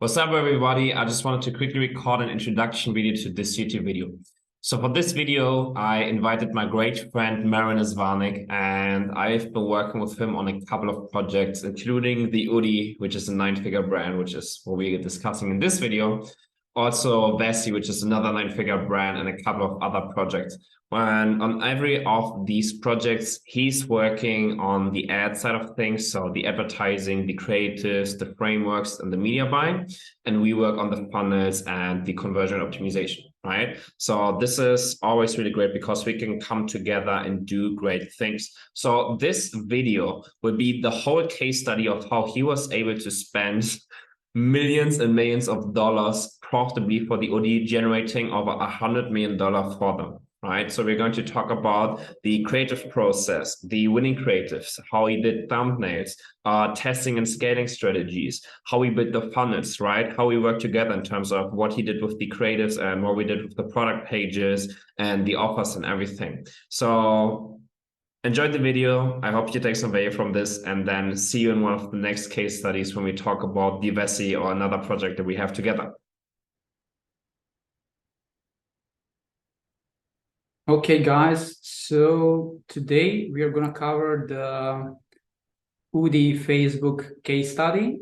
What's up, everybody? I just wanted to quickly record an introduction video to this YouTube video. So for this video, I invited my great friend Marin, and I've been working with him on a couple of projects, including the Oodie, which is a 9-figure brand, which is what we're discussing in this video. Also Davie, which is another 9-figure brand, and a couple of other projects. And on every of these projects, he's working on the ad side of things, so the advertising, the creatives, the frameworks, and the media buying. And we work on the funnels and the conversion optimization, right? So this is always really great because we can come together and do great things. So this video will be the whole case study of how he was able to spend millions and millions of dollars profitably for the Oodie, generating over $100 million for them. Right, so we're going to talk about the creative process, the winning creatives, how he did thumbnails, testing and scaling strategies, how we built the funnels, right? How we work together in terms of what he did with the creatives and what we did with the product pages and the offers and everything. So enjoy the video. I hope you take some value from this, and then see you in one of the next case studies when we talk about the Davie or another project that we have together. Okay, guys, so today we are going to cover the Oodie Facebook case study.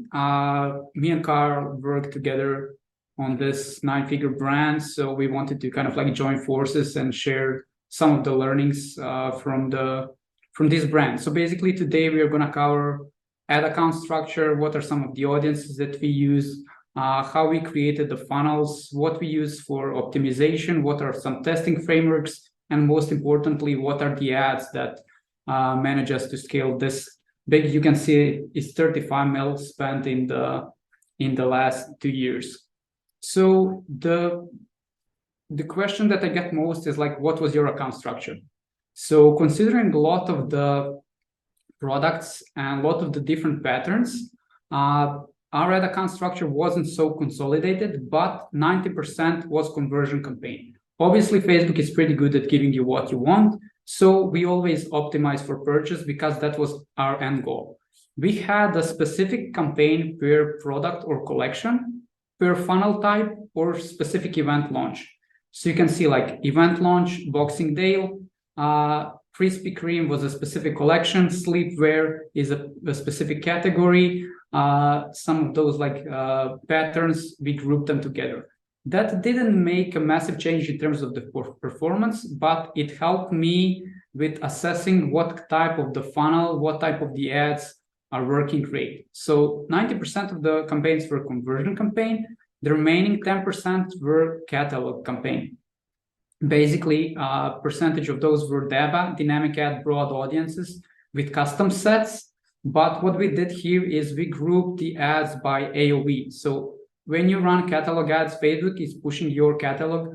Me and Carl worked together on this 9-figure brand, so we wanted to kind of like join forces and share some of the learnings from this brand. So basically today we are going to cover ad account structure, what are some of the audiences that we use, how we created the funnels, what we use for optimization, what are some testing frameworks, and most importantly, what are the ads that manage us to scale this big. You can see it's 35 mil spent in the last 2 years. So the question that I get most is like, what was your account structure? So considering a lot of the products and a lot of the different patterns, our ad account structure wasn't so consolidated, but 90% was conversion campaign. Obviously, Facebook is pretty good at giving you what you want, so we always optimize for purchase because that was our end goal. We had a specific campaign per product or collection, per funnel type, or specific event launch. So you can see like event launch, Boxing Day, Krispy Kreme was a specific collection, sleepwear is a specific category. Some of those like patterns, we grouped them together. That didn't make a massive change in terms of the performance, but it helped me with assessing what type of the funnel, what type of the ads are working great. So 90% of the campaigns were conversion campaign. The remaining 10% were catalog campaign. Basically, percentage of those were DABA, dynamic ad broad audiences with custom sets. But what we did here is we grouped the ads by AOV. So when you run catalog ads, Facebook is pushing your catalog,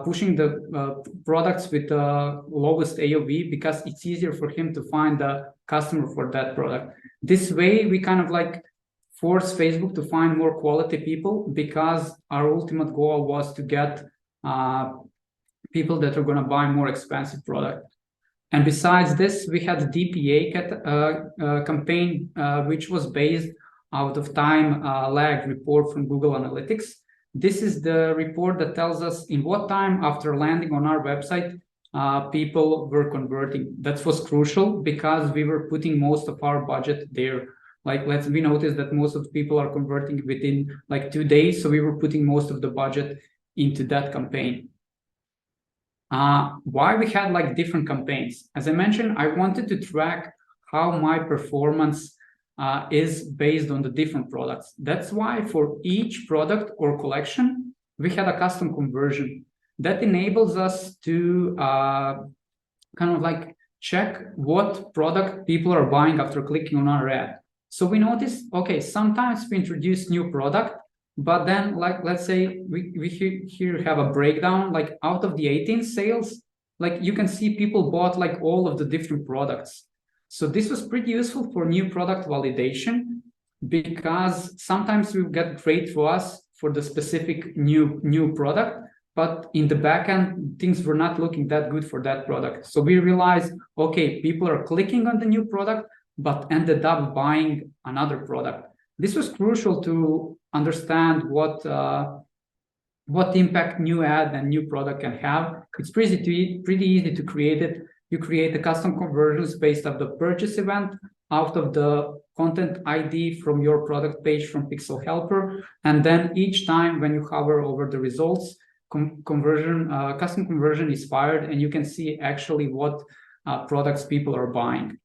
pushing the products with the lowest AOV because it's easier for him to find the customer for that product. This way, we kind of like force Facebook to find more quality people because our ultimate goal was to get people that are going to buy more expensive product. And besides this, we had DPA campaign, which was based out of time lag report from Google Analytics. This is the report that tells us in what time after landing on our website people were converting. That was crucial because we were putting most of our budget there. Like we noticed that most of the people are converting within like 2 days, so we were putting most of the budget into that campaign. Why we had like different campaigns? As I mentioned, I wanted to track how my performance is based on the different products. That's why for each product or collection, we had a custom conversion that enables us to kind of like check what product people are buying after clicking on our ad. So we noticed, okay, sometimes we introduce new product, but then like, let's say we here have a breakdown, like out of the 18 sales, like you can see people bought like all of the different products. So this was pretty useful for new product validation because sometimes we get great for us for the specific new product, but in the backend, things were not looking that good for that product. So we realized, okay, people are clicking on the new product, but ended up buying another product. This was crucial to understand what impact new ad and new product can have. It's pretty easy to create it. You create the custom conversions based on the purchase event out of the content ID from your product page from Pixel Helper. And then each time when you hover over the results, custom conversion is fired, and you can see actually what products people are buying.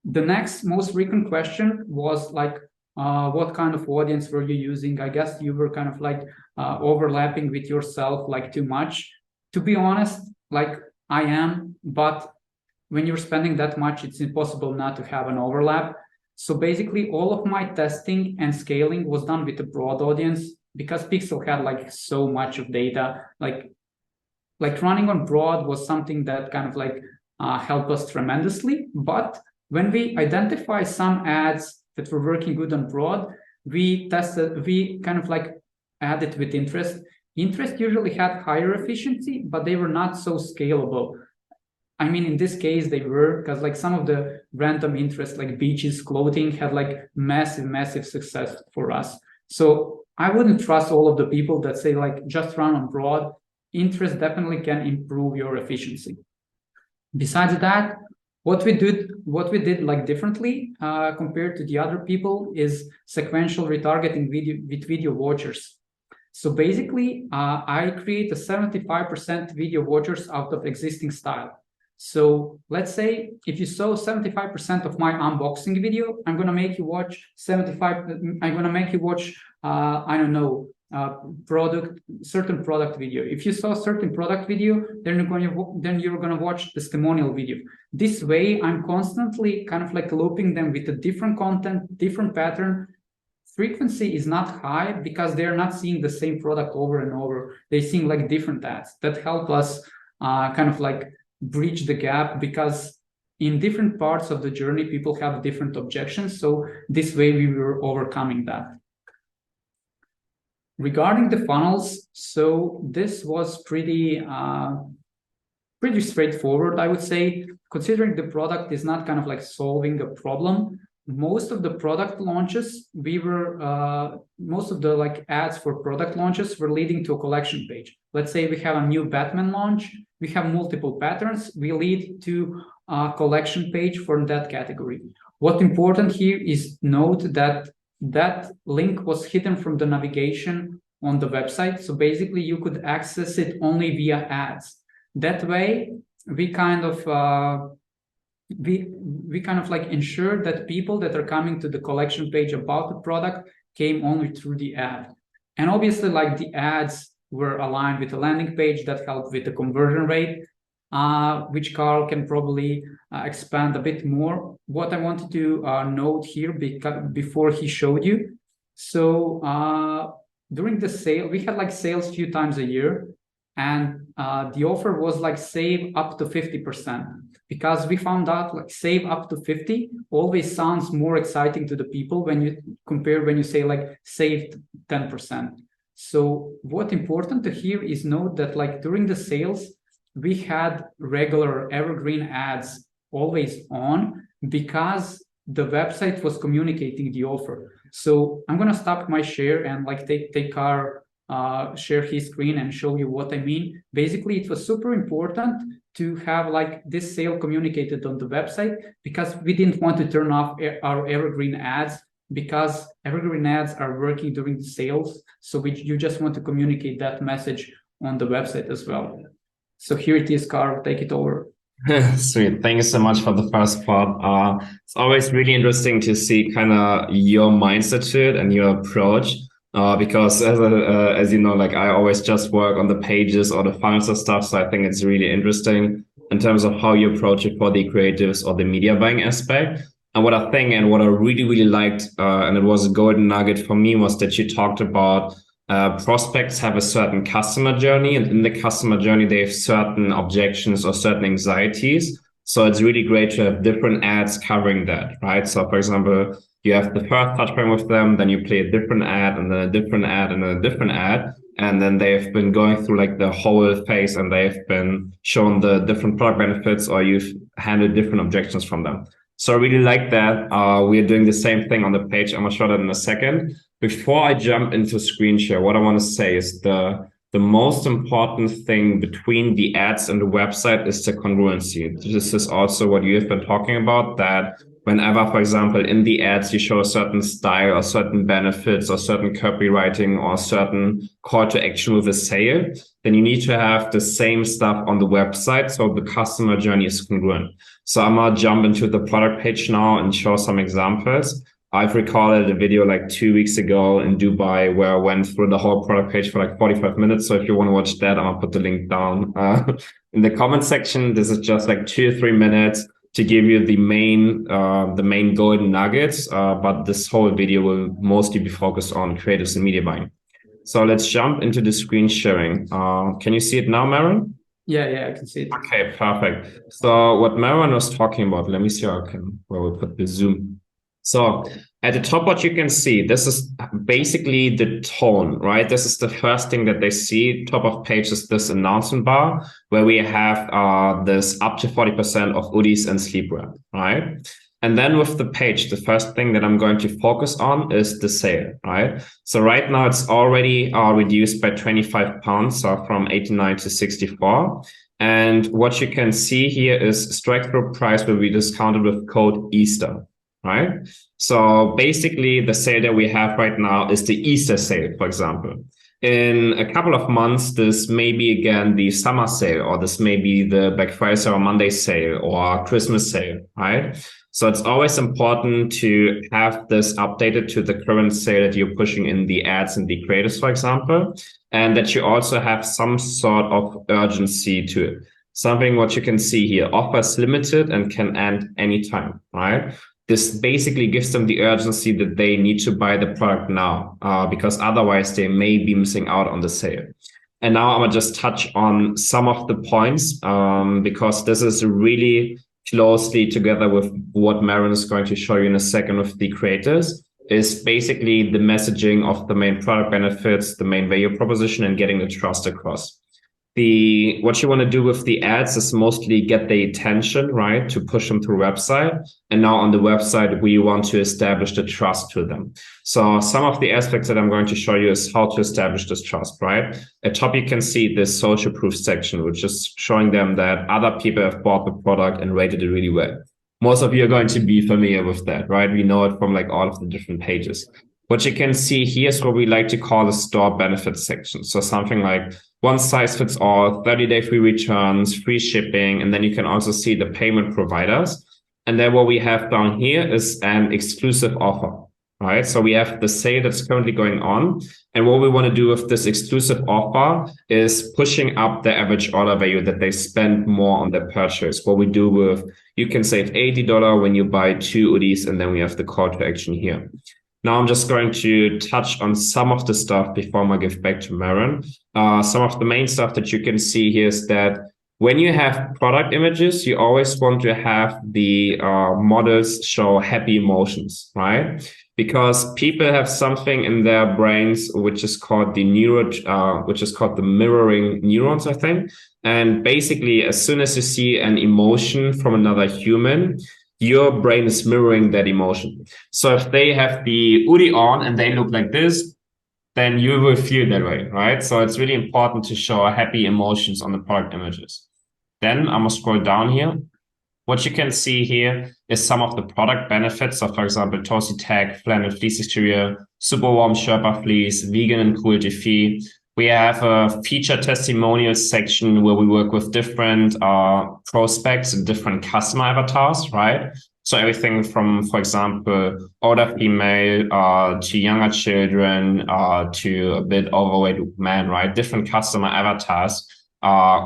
The next most frequent question was like, what kind of audience were you using? I guess you were kind of like overlapping with yourself like too much. To be honest, like I am, but when you're spending that much, it's impossible not to have an overlap. So basically all of my testing and scaling was done with a broad audience, because Pixel had like so much of data. Like running on broad was something that kind of like helped us tremendously. But when we identify some ads that were working good on broad, we kind of like added with interest. Interest usually had higher efficiency, but they were not so scalable. I mean, in this case, they were, because like some of the random interest, like beaches, clothing, had like massive success for us. So I wouldn't trust all of the people that say like just run on broad. Interest definitely can improve your efficiency. Besides that, what we did like differently compared to the other people is sequential retargeting with video watchers. So basically, I create a 75% video watchers out of existing style. So let's say if you saw 75% of my unboxing video, I'm gonna make you watch 75. I'm gonna make you watch I don't know, certain product video. If you saw a certain product video, then you're gonna watch testimonial video. This way, I'm constantly kind of like looping them with a different content, different pattern. Frequency is not high because they're not seeing the same product over and over. They're seeing like different ads that help us kind of like bridge the gap, because in different parts of the journey, people have different objections. So this way we were overcoming that. Regarding the funnels, so this was pretty straightforward, I would say, considering the product is not kind of like solving a problem. Most of the product launches, most of the like ads for product launches were leading to a collection page. Let's say we have a new Batman launch, we have multiple patterns, we lead to a collection page for that category. What's important here is note that that link was hidden from the navigation on the website. So basically you could access it only via ads. That way we kind of like ensure that people that are coming to the collection page about the product came only through the ad. And obviously like the ads were aligned with the landing page that helped with the conversion rate, which Carl can probably expand a bit more. What I wanted to note here before he showed you. So during the sale, we had like sales a few times a year, and the offer was like save up to 50%, because we found out like save up to 50 always sounds more exciting to the people when you say like saved 10%. So what's important to hear is note that like during the sales, we had regular evergreen ads always on, because the website was communicating the offer. So I'm gonna stop my share and like take our share his screen and show you what I mean. Basically, it was super important to have like this sale communicated on the website, because we didn't want to turn off our evergreen ads, because evergreen ads are working during the sales. So you just want to communicate that message on the website as well. So here it is, Carl, take it over. Sweet. Thank you so much for the first part. It's always really interesting to see kind of your mindset to it and your approach. Because as you know, like I always just work on the pages or the funnels and stuff. So I think it's really interesting in terms of how you approach it for the creatives or the media buying aspect. And what I think and what I really liked, and it was a golden nugget for me, was that you talked about prospects have a certain customer journey, and in the customer journey, they have certain objections or certain anxieties. So it's really great to have different ads covering that, right? So for example, you have the first touch point with them, then you play a different ad, and then a different ad, and then a different ad. And then they've been going through like the whole phase, and they've been shown the different product benefits, or you've handled different objections from them. So I really like that. We're doing the same thing on the page. I'm gonna show that in a second. Before I jump into screen share, what I want to say is the most important thing between the ads and the website is the congruency. This is also what you have been talking about, that whenever, for example, in the ads, you show a certain style or certain benefits or certain copywriting or certain call to action with a sale, then you need to have the same stuff on the website so the customer journey is congruent. So I'm gonna jump into the product page now and show some examples. I've recorded a video like 2 weeks ago in Dubai where I went through the whole product page for like 45 minutes. So if you want to watch that, I'm gonna put the link down in the comment section. This is just like 2 or 3 minutes to give you the main golden nuggets. But this whole video will mostly be focused on creatives and media buying. So let's jump into the screen sharing. Can you see it now, Marin? Yeah, I can see it. Okay, perfect. So what Marin was talking about, let me see how I can, where we put the zoom. So at the top, what you can see, this is basically the tone, right? This is the first thing that they see. Top of page is this announcement bar where we have this up to 40% of Oodies and sleepwear, right? And then with the page, the first thing that I'm going to focus on is the sale, right? So right now it's already reduced by 25 pounds, so from 89 to 64. And what you can see here is strike-through price will be discounted with code Easter, right? So basically the sale that we have right now is the Easter sale, for example. In a couple of months, this may be again the summer sale, or this may be the Black Friday or Monday sale or Christmas sale, right? So it's always important to have this updated to the current sale that you're pushing in the ads and the creators, for example, and that you also have some sort of urgency to it. Something what you can see here, offers limited and can end anytime, right? This basically gives them the urgency that they need to buy the product now, because otherwise they may be missing out on the sale. And now I'm gonna just touch on some of the points, because this is really closely together with what Marin is going to show you in a second with the creators, is basically the messaging of the main product benefits, the main value proposition, and getting the trust across. What you want to do with the ads is mostly get the attention, right, to push them through website. And now on the website, we want to establish the trust to them. So some of the aspects that I'm going to show you is how to establish this trust, right? At top, you can see this social proof section, which is showing them that other people have bought the product and rated it really well. Most of you are going to be familiar with that, right? We know it from like all of the different pages. What you can see here is what we like to call the store benefits section. So something like one size fits all, 30-day free returns, free shipping, and then you can also see the payment providers. And then what we have down here is an exclusive offer, right? So we have the sale that's currently going on. And what we want to do with this exclusive offer is pushing up the average order value that they spend more on their purchase. What we do with, you can save $80 when you buy 2 Oodies, and then we have the call to action here. Now I'm just going to touch on some of the stuff before I give back to Marin. Some of the main stuff that you can see here is that when you have product images, you always want to have the models show happy emotions, right? Because people have something in their brains which is called the mirroring neurons, I think. And basically, as soon as you see an emotion from another human, your brain is mirroring that emotion. So if they have the Oodie on and they look like this, then you will feel that way, right? So it's really important to show happy emotions on the product images. Then I'm gonna scroll down here. What you can see here is some of the product benefits. So for example, Toasty Tag, flannel fleece exterior, super warm Sherpa fleece, vegan and cruelty free. We have a feature testimonials section where we work with different prospects and different customer avatars, right? So everything from, for example, older female to younger children to a bit overweight man, right? Different customer avatars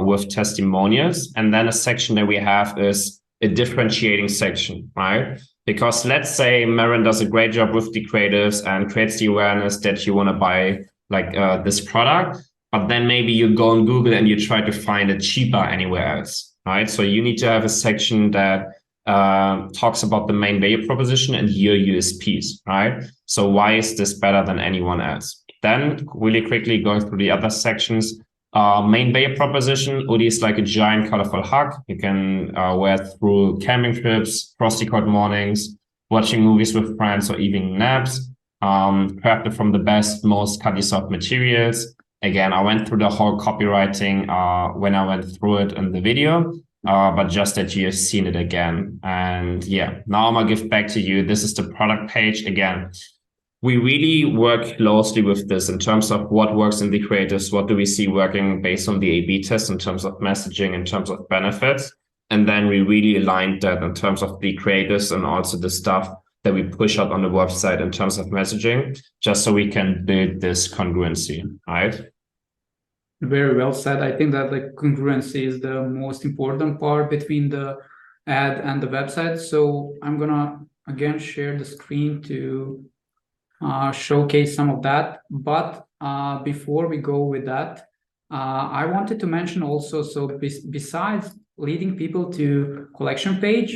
with testimonials. And then a section that we have is a differentiating section, right? Because let's say Marin does a great job with the creatives and creates the awareness that you want to buy like this product, but then maybe you go on Google and you try to find it cheaper anywhere else, right? So you need to have a section that talks about the main value proposition and your USPs, right? So why is this better than anyone else? Then really quickly going through the other sections, Main value proposition, Oodie is like a giant colorful hug. You can wear it through camping trips, frosty cold mornings, watching movies with friends, or evening naps. Crafted from the best, most cutty soft materials. Again, I went through the whole copywriting when I went through it in the video, but just that you have seen it again. And yeah, now I'm gonna give back to you. This is the product page again. We really work closely with this in terms of what works in the creatives, what do we see working based on the A/B test in terms of messaging, in terms of benefits. And then we really aligned that in terms of the creatives and also the stuff that we push out on the website in terms of messaging, just so we can build this congruency, right? Very well said. I think that like congruency is the most important part between the ad and the website. So I'm gonna again share the screen to showcase some of that. But before we go with that, I wanted to mention also, so besides leading people to collection page,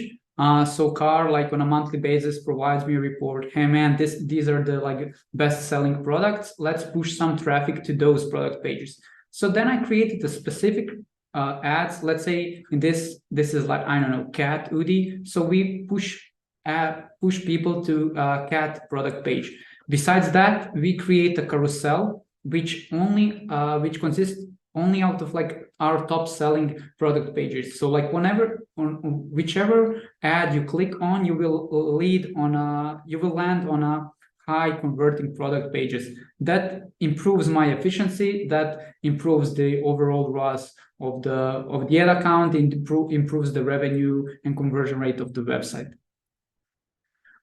so Carl, like on a monthly basis, provides me a report. Hey man, these are the like best-selling products. Let's push some traffic to those product pages. So then I created a specific ads. Let's say in this is like, I don't know, cat Oodie. So we push people to cat product page. Besides that, we create a carousel which consists only out of like our top selling product pages. So like whichever ad you click on, you will land on a high converting product pages. That improves my efficiency, that improves the overall ROAS of the ad account, and improves the revenue and conversion rate of the website.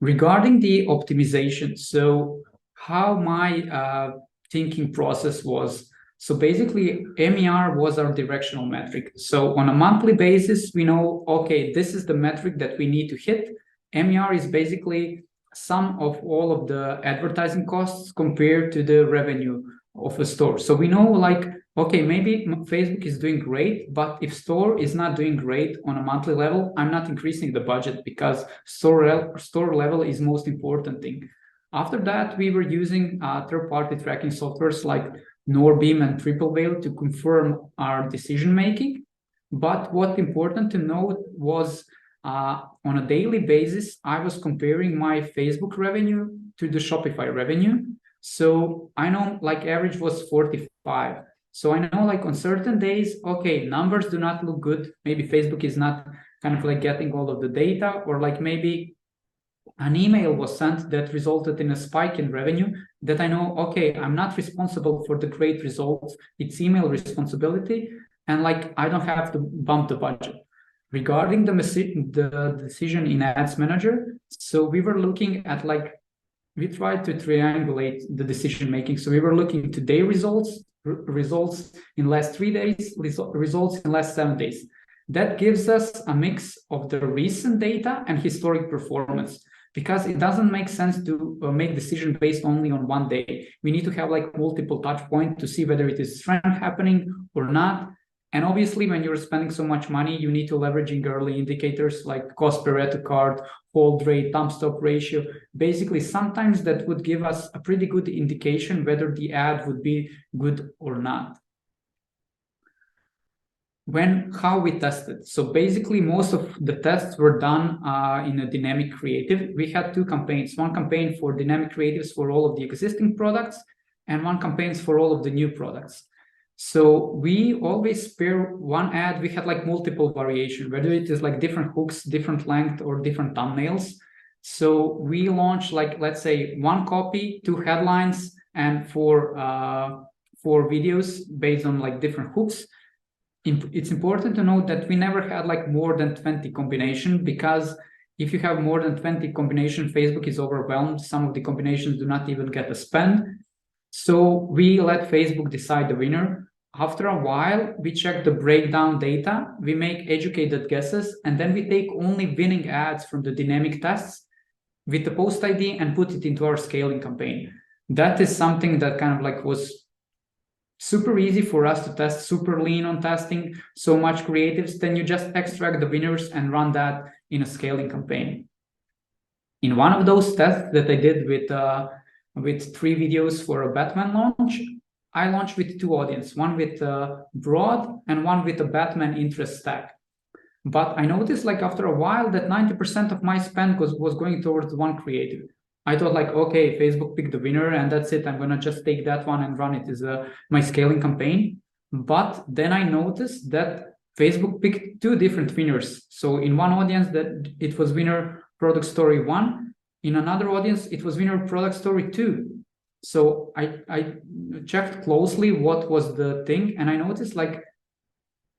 Regarding the optimization, so how my thinking process was, so basically MER was our directional metric. So on a monthly basis, we know, okay, this is the metric that we need to hit. MER is basically sum of all of the advertising costs compared to the revenue of a store. So we know like, okay, maybe Facebook is doing great, but if store is not doing great on a monthly level, I'm not increasing the budget, because store level is most important thing. After that, we were using third-party tracking softwares like Norbeam and Triple Whale to confirm our decision making. But what's important to note was on a daily basis, I was comparing my Facebook revenue to the Shopify revenue. So I know like average was 45. So I know like on certain days, okay, numbers do not look good. Maybe Facebook is not kind of like getting all of the data, or like maybe an email was sent that resulted in a spike in revenue that I know, okay, I'm not responsible for the great results. It's email responsibility. And like, I don't have to bump the budget. Regarding the decision in Ads Manager, so we were looking at like, we tried to triangulate the decision making. So we were looking today results in last 3 days, results in last 7 days. That gives us a mix of the recent data and historic performance, because it doesn't make sense to make decision based only on 1 day. We need to have like multiple touch points to see whether it is trend happening or not. And obviously, when you're spending so much money, you need to leveraging early indicators like cost per add to cart, hold rate, thumb stop ratio. Basically, sometimes that would give us a pretty good indication whether the ad would be good or not. How we tested. So basically, most of the tests were done in a dynamic creative. We had 2 campaigns, one campaign for dynamic creatives for all of the existing products, and one campaign for all of the new products. So we always pair one ad. We had like multiple variation, whether it is like different hooks, different length, or different thumbnails. So we launched like, let's say 1 copy, 2 headlines, and 4 videos based on like different hooks. It's important to note that we never had like more than 20 combination, because if you have more than 20 combination, Facebook is overwhelmed. Some of the combinations do not even get a spend. So we let Facebook decide the winner. After a while, we check the breakdown data, we make educated guesses, and then we take only winning ads from the dynamic tests with the post ID and put it into our scaling campaign. That is something that kind of like was super easy for us to test, super lean on testing, so much creatives. Then you just extract the winners and run that in a scaling campaign. In one of those tests that I did with 3 videos for a Batman launch, I launched with two audiences, one with broad and one with a Batman interest stack. But I noticed like after a while that 90% of my spend was going towards one creative. I thought like, okay, Facebook picked the winner and that's it. I'm going to just take that one and run it as my scaling campaign. But then I noticed that Facebook picked two different winners. So in one audience that it was winner product story 1. In another audience, it was winner product story 2. So I checked closely what was the thing, and I noticed like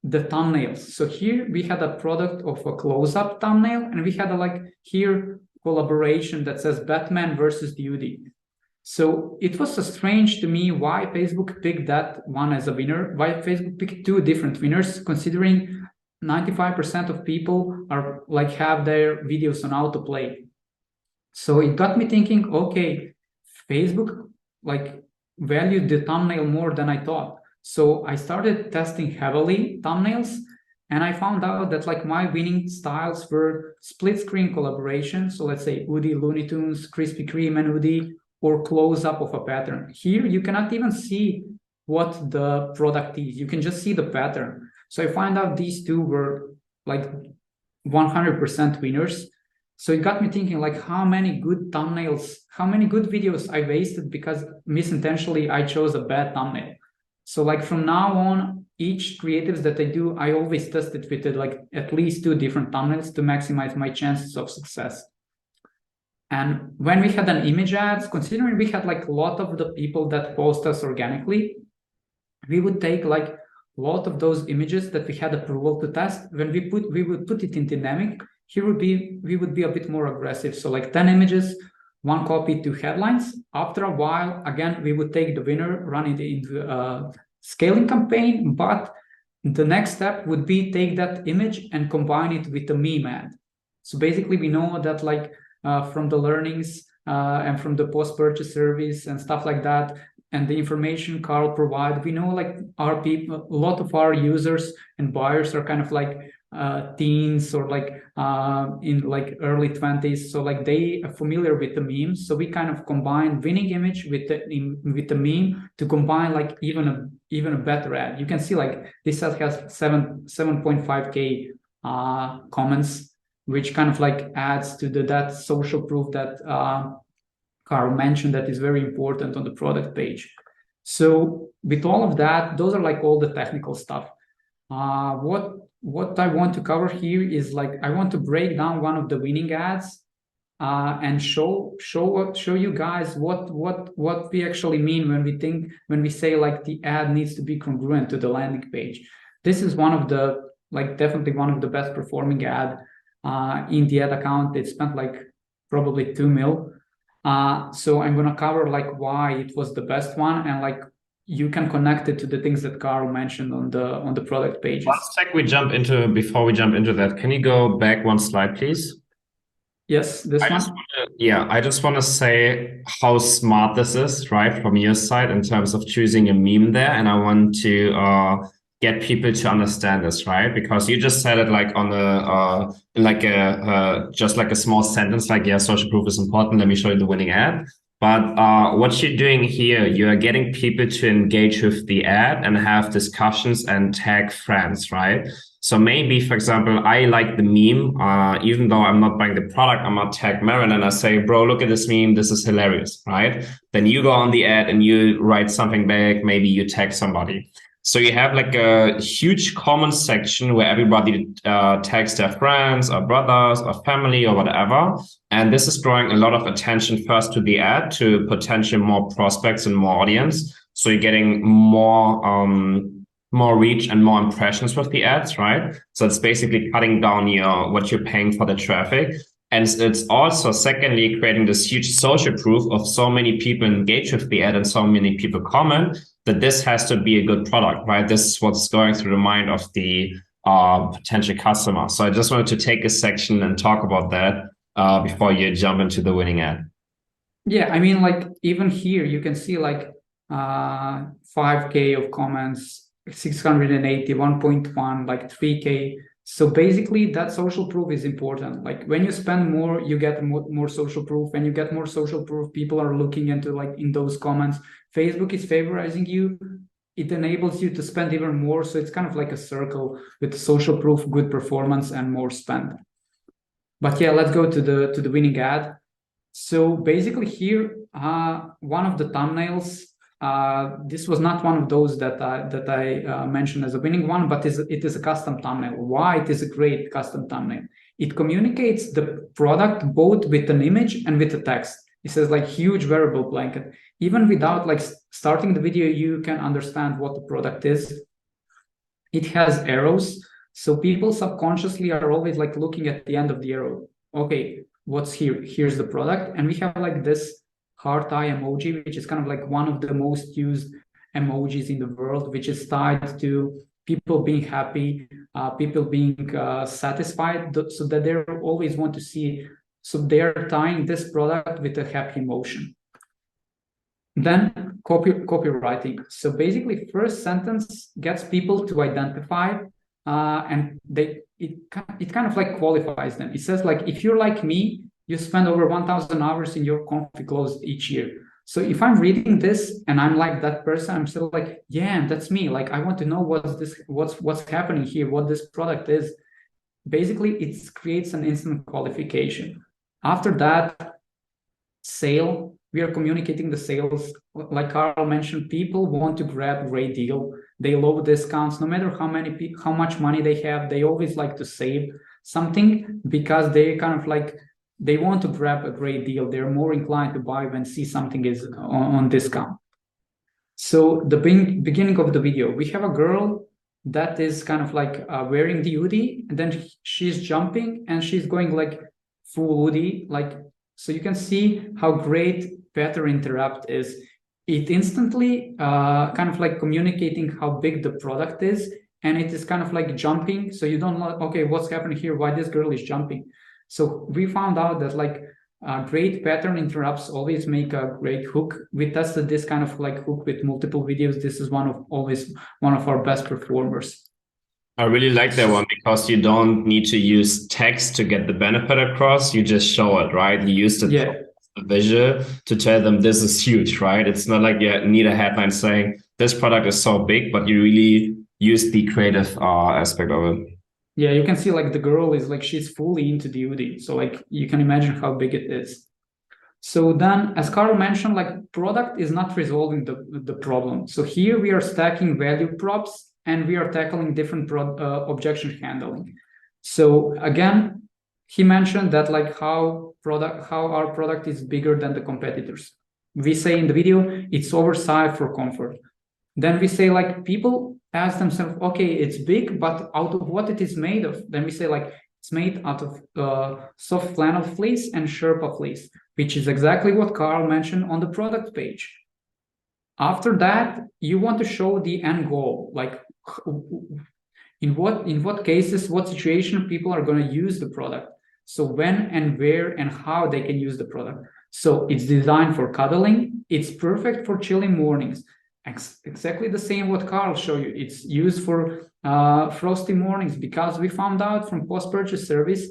the thumbnails. So here we had a product of a close-up thumbnail, and we had a like here collaboration that says Batman versus the Oodie. So it was so strange to me why Facebook picked that one as a winner, why Facebook picked two different winners, considering 95% of people are like have their videos on autoplay. So it got me thinking, okay, Facebook like valued the thumbnail more than I thought. So I started testing heavily thumbnails, and I found out that like my winning styles were split screen collaboration. So let's say Oodie, Looney Tunes, Krispy Kreme and Oodie, or close up of a pattern. Here you cannot even see what the product is. You can just see the pattern. So I find out these two were like 100% winners. So it got me thinking like how many good thumbnails, how many good videos I wasted because misintentionally I chose a bad thumbnail. So like from now on, each creatives that I do, I always test it with like at least two different thumbnails to maximize my chances of success. And when we had an image ads, considering we had like a lot of the people that post us organically, we would take like a lot of those images that we had approval to test. When we would put it in dynamic, here we would be a bit more aggressive. So like 10 images, one copy, two headlines. After a while, again, we would take the winner, run it into a scaling campaign, but the next step would be take that image and combine it with a meme ad. So basically we know that like from the learnings and from the post-purchase service and stuff like that, and the information Carl provided, we know like our people, a lot of our users and buyers are kind of like teens or like in like early 20s. So like they are familiar with the memes. So we kind of combine winning image with the meme to combine like even a better ad. You can see like this ad has 7.5K comments, which kind of like adds to that social proof that Carl mentioned that is very important on the product page. So with all of that, those are like all the technical stuff. What I want to cover here is like I want to break down one of the winning ads and show you guys what we actually mean when we say like the ad needs to be congruent to the landing page. This is one of the like definitely one of the best performing ad in the ad account. It spent like probably 2 mil. So I'm gonna cover like why it was the best one, and like you can connect it to the things that Carl mentioned on the product pages. One sec, before we jump into that, can you go back one slide, please? Yes, this one. I just want to say how smart this is, right, from your side in terms of choosing a meme there, and I want to get people to understand this, right? Because you just said it like on just like a small sentence, like, yeah, social proof is important. Let me show you the winning ad. But what you're doing here, you are getting people to engage with the ad and have discussions and tag friends, right? So maybe, for example, I like the meme, even though I'm not buying the product, I'm not tag Marin and I say, bro, look at this meme. This is hilarious, right? Then you go on the ad and you write something back. Maybe you tag somebody. So you have like a huge comment section where everybody tags their friends or brothers or family or whatever. And this is drawing a lot of attention first to the ad, to potentially more prospects and more audience. So you're getting more reach and more impressions with the ads, right? So it's basically cutting down what you're paying for the traffic. And it's also, secondly, creating this huge social proof of so many people engage with the ad and so many people comment that this has to be a good product, right? This is what's going through the mind of the potential customer. So I just wanted to take a section and talk about that before you jump into the winning ad. Yeah, I mean, like even here, you can see like 5K of comments, 680, 1.1, like 3K, So basically that social proof is important. Like when you spend more, you get more social proof. When you get more social proof, people are looking into like in those comments. Facebook is favorizing you. It enables you to spend even more. So it's kind of like a circle with social proof, good performance, and more spend. But yeah, let's go to the winning ad. So basically here, one of the thumbnails, this was not one of those that I mentioned as a winning one, but it is a custom thumbnail. Why it is a great custom thumbnail? It communicates the product both with an image and with a text. It says like huge wearable blanket. Even without like starting the video, you can understand what the product is. It has arrows. So people subconsciously are always like looking at the end of the arrow. Okay, what's here? Here's the product. And we have like this heart eye emoji, which is kind of like one of the most used emojis in the world, which is tied to people being happy, people being satisfied, so that they always want to see. So they're tying this product with a happy emotion. Then copywriting. So basically, first sentence gets people to identify, and it kind of like qualifies them. It says like, if you're like me, you spend over 1,000 hours in your comfy clothes each year. So if I'm reading this and I'm like that person, I'm still like, yeah, that's me. Like I want to know what's happening here, what this product is. Basically, it creates an instant qualification. After that, sale. We are communicating the sales. Like Carl mentioned, people want to grab a great deal. They love discounts. No matter how much money they have, they always like to save something because they kind of like, they want to grab a great deal. They're more inclined to buy when see something is on discount. So the beginning of the video, we have a girl that is kind of like wearing the Oodie, and then she's jumping and she's going like full Oodie, like, so you can see how great pattern interrupt is. It instantly kind of like communicating how big the product is, and it is kind of like jumping. So you don't know, okay, what's happening here? Why this girl is jumping? So we found out that like great pattern interrupts always make a great hook. We tested this kind of like hook with multiple videos. This is always one of our best performers. I really like that one because you don't need to use text to get the benefit across. You just show it, right? You use the visual to tell them this is huge, right? It's not like you need a headline saying this product is so big, but you really use the creative aspect of it. Yeah, you can see like the girl is like, she's fully into the Oodie. So like you can imagine how big it is. So then, as Carl mentioned, like product is not resolving the problem. So here we are stacking value props and we are tackling different objection handling. So again, he mentioned that like how our product is bigger than the competitors. We say in the video, it's oversized for comfort. Then we say like people ask themselves, okay, it's big, but out of what it is made of? Then we say like it's made out of soft flannel fleece and Sherpa fleece, which is exactly what Carl mentioned on the product page. After that, you want to show the end goal, like in what cases, what situation people are going to use the product. So when and where and how they can use the product. So it's designed for cuddling. It's perfect for chilly mornings. Exactly the same what Carl showed you. It's used for frosty mornings because we found out from post-purchase service,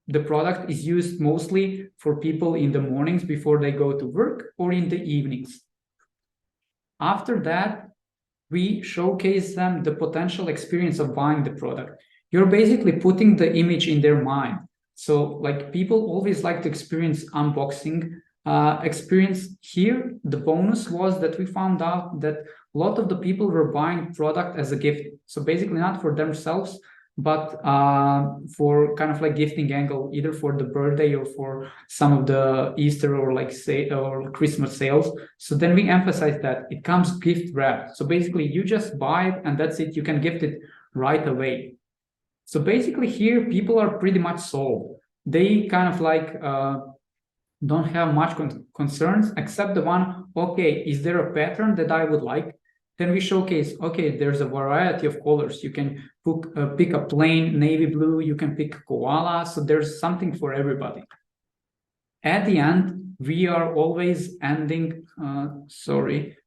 the product is used mostly for people in the mornings before they go to work or in the evenings. After that, we showcase them the potential experience of buying the product. You're basically putting the image in their mind. So like people always like to experience unboxing experience. Here, the bonus was that we found out that a lot of the people were buying product as a gift. So basically not for themselves, but for kind of like gifting angle, either for the birthday or for some of the Easter or like say or Christmas sales. So then we emphasize that it comes gift wrapped. So basically you just buy it and that's it. You can gift it right away. So basically here people are pretty much sold. They kind of like don't have much concerns except the one, okay, is there a pattern that I would like? Then we showcase, okay, there's a variety of colors. You can pick a plain navy blue, you can pick koala, so there's something for everybody. At the end, we are always ending,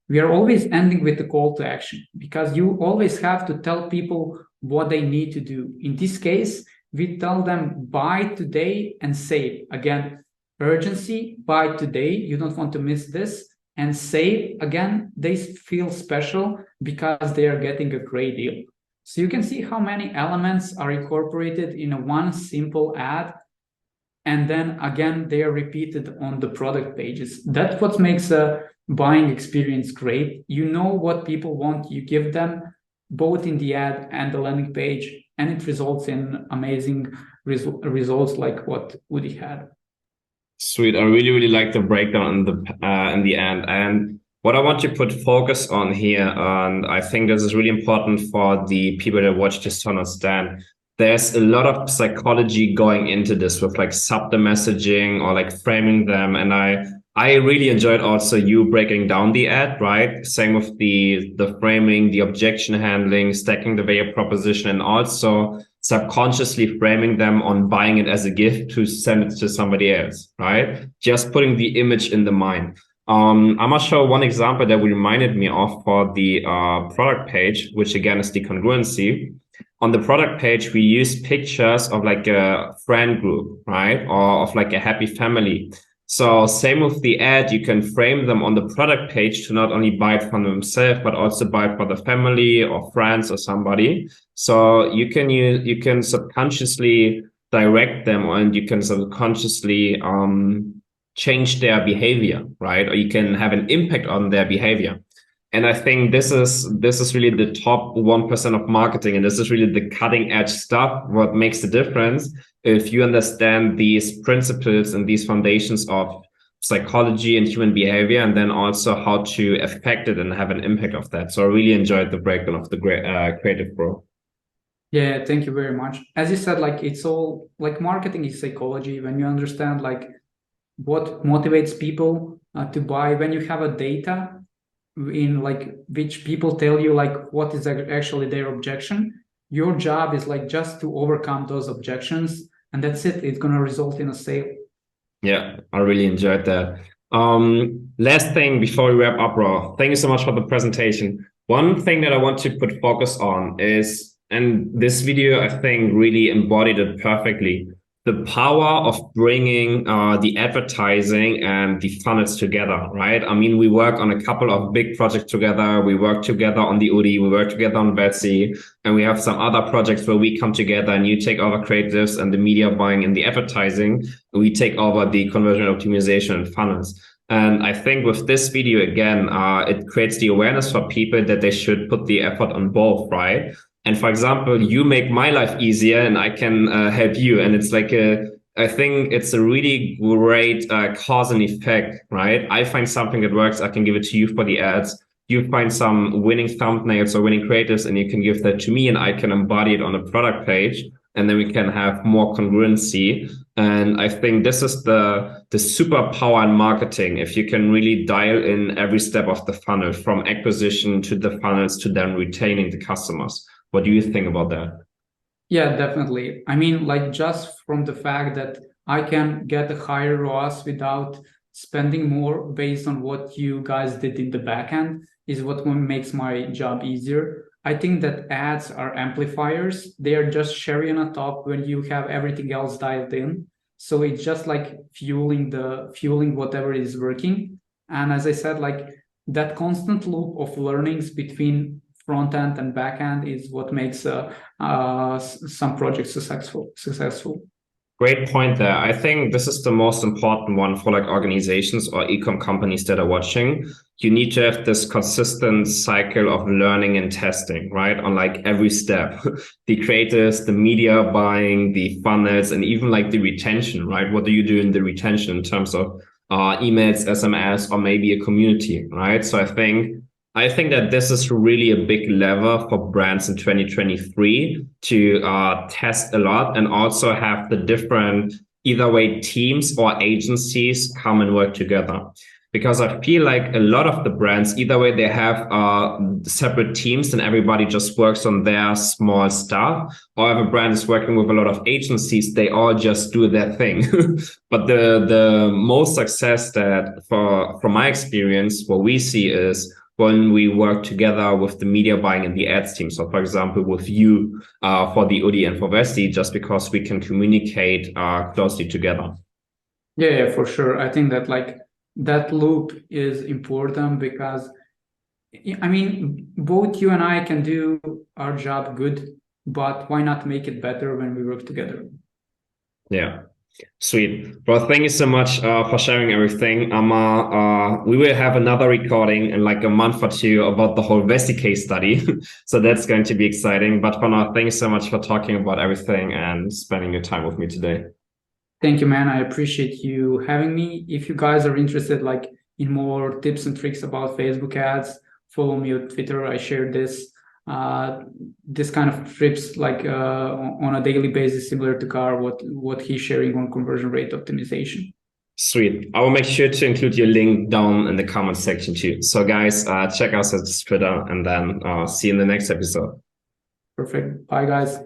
we are always ending with the call to action, because you always have to tell people what they need to do. In this case, we tell them buy today and save. Again, urgency, buy today, you don't want to miss this, and save, again, they feel special because they are getting a great deal. So you can see how many elements are incorporated in a one simple ad, and then again they are repeated on the product pages. That's what makes a buying experience great. You know what people want, you give them both in the ad and the landing page, and it results in amazing results like what Oodie had. Sweet. I really, really like the breakdown in the end. And what I want to put focus on here, and I think this is really important for the people that watch this to understand, there's a lot of psychology going into this with like subtle messaging or like framing them. And I really enjoyed also you breaking down the ad, right? Same with the framing, the objection handling, stacking the value proposition, and also subconsciously framing them on buying it as a gift to send it to somebody else, right? Just putting the image in the mind. I'm gonna show one example that reminded me of for the product page, which again is the congruency. On the product page, we use pictures of like a friend group, right? Or of like a happy family. So same with the ad, you can frame them on the product page to not only buy it from themselves, but also buy it for the family or friends or somebody. So you can subconsciously direct them, and you can subconsciously change their behavior, right? Or you can have an impact on their behavior. And I think this is really the top 1% of marketing. And this is really the cutting edge stuff, what makes the difference. If you understand these principles and these foundations of psychology and human behavior, and then also how to affect it and have an impact of that. So I really enjoyed the breakdown of the creative, bro. Yeah, thank you very much. As you said, like it's all like marketing is psychology. When you understand like what motivates people to buy, when you have a data in like which people tell you like what is actually their objection, your job is like just to overcome those objections, and that's it. It's going to result in a sale. Yeah, I really enjoyed that. Last thing before we wrap up, bro, thank you so much for the presentation. One thing that I want to put focus on is, and this video I think really embodied it perfectly, the power of bringing the advertising and the funnels together, right? I mean, we work on a couple of big projects together. We work together on the Oodie, we work together on Betsy, and we have some other projects where we come together and you take over creatives and the media buying and the advertising. And we take over the conversion optimization and funnels. And I think with this video, again, it creates the awareness for people that they should put the effort on both, right? And for example, you make my life easier and I can help you. And it's like I think it's a really great cause and effect, right? I find something that works, I can give it to you for the ads. You find some winning thumbnails or winning creatives and you can give that to me and I can embody it on a product page. And then we can have more congruency. And I think this is the superpower in marketing. If you can really dial in every step of the funnel, from acquisition to the funnels to then retaining the customers. What do you think about that? Yeah, definitely. I mean, like just from the fact that I can get a higher ROAS without spending more based on what you guys did in the backend is what makes my job easier. I think that ads are amplifiers. They are just cherry on the top when you have everything else dialed in. So it's just like fueling whatever is working. And as I said, like that constant loop of learnings between front end and back end is what makes some projects successful. Great point there. I think this is the most important one for like organizations or e-com companies that are watching. You need to have this consistent cycle of learning and testing, right? On like every step, the creators, the media buying, the funnels, and even like the retention, right? What do you do in the retention in terms of emails, SMS, or maybe a community, right? So I think that this is really a big lever for brands in 2023 to test a lot and also have the different either way teams or agencies come and work together. Because I feel like a lot of the brands, either way, they have separate teams and everybody just works on their small stuff. Or if a brand is working with a lot of agencies, they all just do their thing. But the most success that from my experience, what we see is when we work together with the media buying and the ads team. So for example, with you for the Oodie and for Vesti, just because we can communicate closely together. Yeah, for sure. I think that like that loop is important because I mean, both you and I can do our job good, but why not make it better when we work together? Yeah. Sweet. Well, thank you so much for sharing everything. We will have another recording in like a month or two about the whole Vesti case study. So that's going to be exciting. But for now, thank you so much for talking about everything and spending your time with me today. Thank you, man. I appreciate you having me. If you guys are interested like in more tips and tricks about Facebook ads, follow me on Twitter. I share this kind of trips like on a daily basis, similar to Car, what he's sharing on conversion rate optimization. Sweet. I will make sure to include your link down in the comment section too. So guys, check us at Twitter and then see you in the next episode. Perfect. Bye, guys.